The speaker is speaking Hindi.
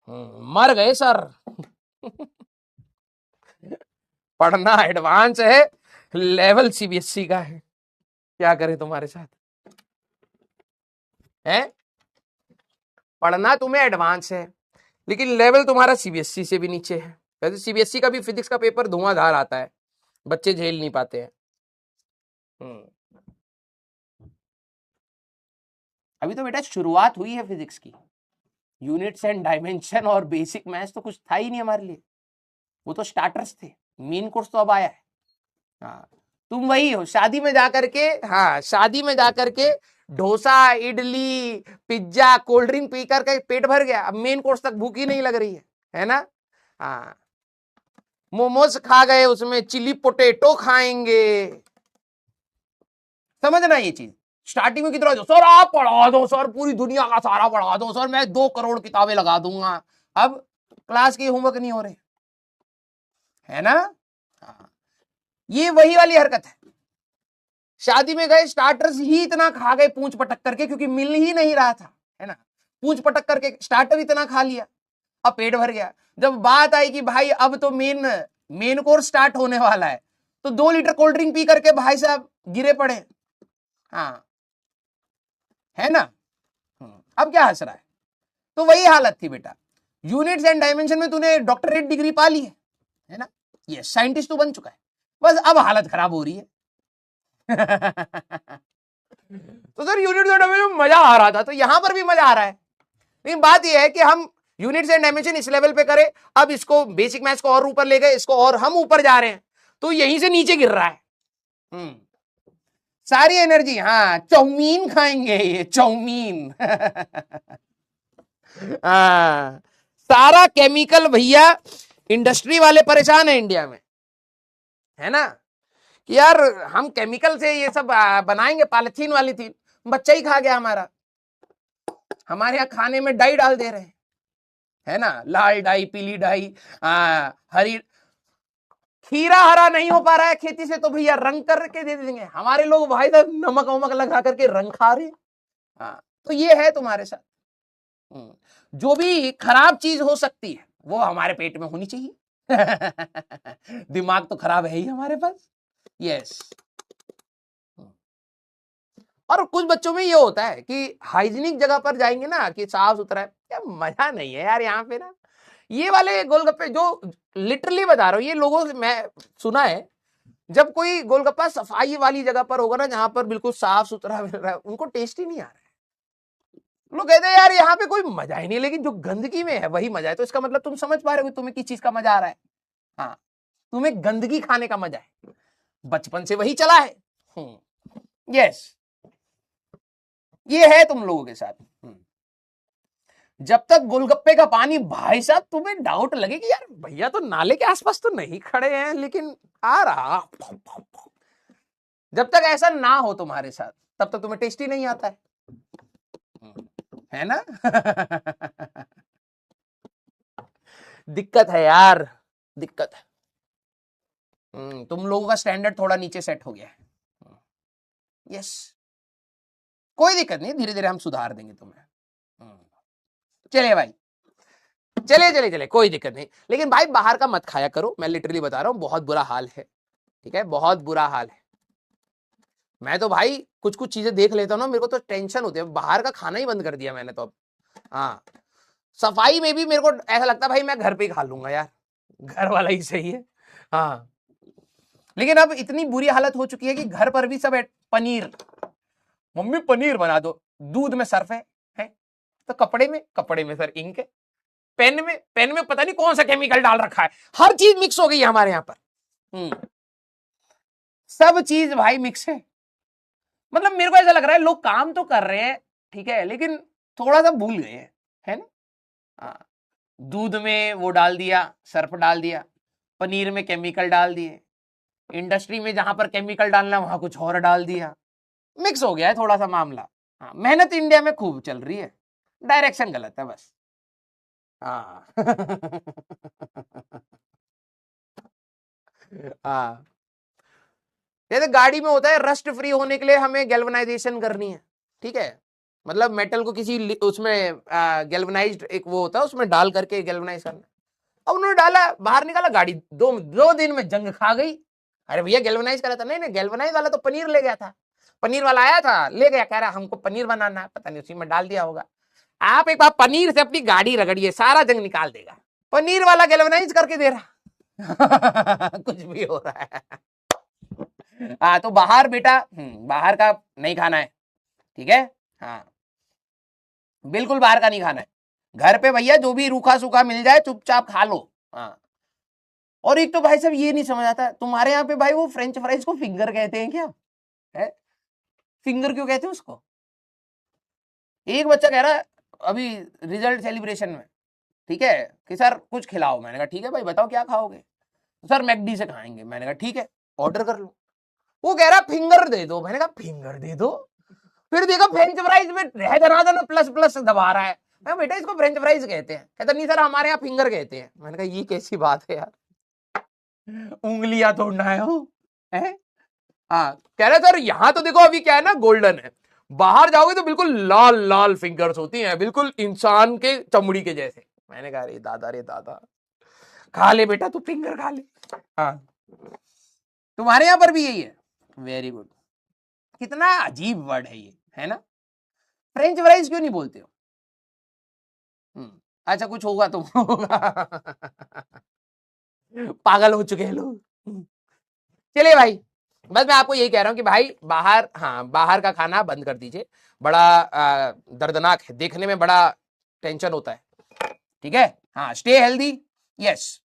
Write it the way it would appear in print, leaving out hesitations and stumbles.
मर गए सर। पढ़ना एडवांस है, लेवल सीबीएसई का है, क्या करें तुम्हारे साथ है। पढ़ना तुम्हें एडवांस है, लेकिन लेवल तुम्हारा सीबीएसई से भी नीचे है। वैसे सीबीएसई का भी फिजिक्स का पेपर धुआंधार आता है, बच्चे झेल नहीं पाते हैं। अभी तो बेटा शुरुआत हुई है फिजिक्स की। यूनिट्स एंड डायमेंशन और बेसिक मैथ्स तो कुछ था ही नहीं हमारे लिए, वो तो स्टार्टर्स थे। मेन कोर्स तो अब आया है। हाँ, तुम वही हो शादी में जाकर के, हाँ शादी में जाकर के dosa idli pizza cold drink P करके पेट भर गया, अब मेन कोर्स तक भूख ही नहीं लग रही है ना। हाँ, मोमोज खा गए, उसमें चिली पोटेटो खाएंगे। समझना ये चीज, स्टार्टिंग में कितना सर आप पढ़ा दो सर, पूरी दुनिया का सारा पढ़ा दो सर, मैं 2 करोड़ किताबें लगा दूंगा। अब क्लास के होमवर्क नहीं हो रहे, है ना। हाँ, ये वही वाली हरकत है। शादी में गए, स्टार्टर्स ही इतना खा गए पूंछ पटक करके, क्योंकि मिल ही नहीं रहा था, है ना। पूंछ पटक करके स्टार्टर इतना खा लिया, अब पेट भर गया। जब बात आई कि भाई अब तो मेन कोर्स स्टार्ट होने वाला है, तो 2 लीटर कोल्ड ड्रिंक पी करके भाई साहब गिरे पड़े। हाँ, है ना। अब क्या हंस रहा है। तो वही हालत थी बेटा, यूनिट्स एंड डायमेंशन में तूने डॉक्टरेट डिग्री पा ली है ना, ये साइंटिस्ट तो बन चुका है, बस अब हालत खराब हो रही है। तो सर यूनिट्स एंड डायमेंशन में मजा आ रहा था, तो यहां पर भी मजा आ रहा है, लेकिन बात यह है कि हम यूनिट्स एंड डायमेंशन इस लेवल पे करें, अब इसको बेसिक मैथ्स को और ऊपर ले गए, इसको और हम ऊपर जा रहे हैं, तो यहीं से नीचे गिर रहा है। सारी एनर्जी, हाँ चाउमीन खाएंगे, ये चाउमीन। हाँ, सारा केमिकल भैया, इंडस्ट्री वाले परेशान है इंडिया में, है ना, कि यार हम केमिकल से ये सब बनाएंगे, पॉलिथीन वाली थी, बच्चा ही खा गया हमारा। हमारे यहाँ खाने में डाई डाल दे रहे हैं, है ना, लाल डाई पीली डाई, हरी। खीरा हरा नहीं हो पा रहा है खेती से, तो भैया रंग करके दे देंगे। हमारे लोग भाई साहब नमक वमक लगा करके रंग खा रहे। हाँ, तो ये है तुम्हारे साथ। जो भी खराब चीज हो सकती है वो हमारे पेट में होनी चाहिए। दिमाग तो खराब है ही हमारे पास। यस। और कुछ बच्चों में ये होता है कि हाइजीनिक जगह पर जाएंगे ना, कि साफ सुथरा है, क्या मजा नहीं है यार यहाँ पे ना। ये वाले गोलगप्पे जो लिटरली बता रहा हूँ, ये लोगों से मैं सुना है, जब कोई गोलगप्पा सफाई वाली जगह पर होगा ना, जहां पर बिल्कुल साफ सुथरा मिल रहा है, उनको टेस्ट ही नहीं आ रहा है। लोग कहते हैं यार यहाँ पे कोई मजा ही नहीं, लेकिन जो गंदगी में है वही मजा है। तो इसका मतलब तुम समझ पा रहे हो तुम्हें किस चीज का मजा आ रहा है। हाँ, तुम्हें गंदगी खाने का मजा है, बचपन से वही चला है। यस, ये है तुम लोगों के साथ। जब तक गोलगप्पे का पानी भाई साहब तुम्हें डाउट लगे कि यार भैया तो नाले के आसपास तो नहीं खड़े हैं, लेकिन आ रहा, जब तक ऐसा ना हो तुम्हारे साथ, तब तक तुम्हें टेस्ट ही नहीं आता है ना। दिक्कत है यार, दिक्कत है। तुम लोगों का स्टैंडर्ड थोड़ा नीचे सेट हो गया है। यस, कोई दिक्कत नहीं, धीरे धीरे हम सुधार देंगे तुम्हें। चलिए भाई, चले चले चले, कोई दिक्कत नहीं, लेकिन भाई बाहर का मत खाया करो, मैं लिटरली बता रहा हूँ, बहुत बुरा हाल है। ठीक है, बहुत बुरा हाल है। मैं तो भाई कुछ कुछ चीजें देख लेता हूँ ना, मेरे को तो टेंशन होती है, बाहर का खाना ही बंद कर दिया मैंने तो अब। हाँ, सफाई में भी मेरे को ऐसा लगता है भाई मैं घर पे ही खा लूंगा यार, घर वाला ही सही है। हाँ, लेकिन अब इतनी बुरी हालत हो चुकी है कि घर पर भी सब पनीर, मम्मी पनीर बना दो, दूध में सर्फ है तो कपड़े में सर इंक है, पेन में पता नहीं कौन सा केमिकल डाल रखा है, हर चीज मिक्स हो गई है हमारे यहाँ पर। सब चीज भाई मिक्स है। मतलब मेरे को ऐसा लग रहा है लोग काम तो कर रहे हैं, ठीक है, लेकिन थोड़ा सा भूल गए हैं, है ना। हाँ, दूध में वो डाल दिया, सर्फ डाल दिया, पनीर में केमिकल डाल दिए, इंडस्ट्री में जहां पर केमिकल डालना वहां कुछ और डाल दिया, मिक्स हो गया है थोड़ा सा मामला। हाँ, मेहनत इंडिया में खूब चल रही है, डायरेक्शन गलत है बस। हाँ। हाँ, जैसे गाड़ी में होता है, रस्ट फ्री होने के लिए हमें गैल्वेनाइजेशन करनी है, ठीक है, मतलब मेटल को किसी उसमें गैल्वेनाइज्ड एक वो होता है, उसमें डाल करके गैल्वेनाइज करना। अब उन्होंने डाला, बाहर निकाला, गाड़ी दो दिन में जंग खा गई। अरे भैया गैल्वेनाइज करा था। नहीं नहीं, गैल्वेनाइज वाला तो पनीर ले गया था, पनीर वाला आया था ले गया, कह रहा हमको पनीर बनाना है, पता नहीं उसी में डाल दिया होगा। आप एक बार पनीर से अपनी गाड़ी रगड़िए, सारा जंग निकाल देगा। पनीर वाला गैल्वेनाइज करके दे रहा कुछ भी हो रहा है। हाँ तो बाहर बेटा, बाहर का नहीं खाना है, ठीक है। हाँ बिल्कुल बाहर का नहीं खाना है। घर पे भैया जो भी रूखा सूखा मिल जाए चुपचाप खा लो। हाँ और एक तो भाई साहब ये नहीं समझ आता, तुम्हारे यहाँ पे भाई वो फ्रेंच फ्राइज को फिंगर कहते हैं क्या? है फिंगर क्यों कहते हैं उसको? एक बच्चा कह रहा है अभी रिजल्ट सेलिब्रेशन में, ठीक है, कि सर कुछ खिलाओ। मैंने कहा ठीक है भाई बताओ क्या खाओगे? सर मैकडी से खाएंगे। मैंने कहा ठीक है ऑर्डर कर लो। वो कह रहा फिंगर दे दो। मैंने कहा फिंगर दे दो? फिर देखा फ्रेंच फ्राइज में रह दना प्लस प्लस दबा रहा है। मैं बेटा इसको फ्रेंच फ्राइज कहते हैं। कहता नहीं सर हमारे यहाँ फिंगर कहते हैं। मैंने कहा ये कैसी बात है यार, उंगलियां तोड़ना है वो है। हाँ कह रहे सर यहाँ तो देखो अभी क्या है ना, गोल्डन है, बाहर जाओगे तो बिल्कुल लाल लाल फिंगर्स होती हैं, बिल्कुल इंसान के चमड़ी के जैसे। मैंने कहा रे दादा खा ले बेटा तू फिंगर खा ले। हाँ तुम्हारे यहां पर भी यही है, वेरी गुड। कितना अजीब वर्ड है ये, है ना? फ्रेंच फ्राइज क्यों नहीं बोलते हो? अच्छा कुछ होगा तो होगा पागल हो चुके हैं लोग। चलिए भाई बस मैं आपको यही कह रहा हूं कि भाई बाहर, हाँ बाहर का खाना बंद कर दीजिए। बड़ा दर्दनाक है, देखने में बड़ा टेंशन होता है, ठीक है। हाँ स्टे हेल्दी, यस।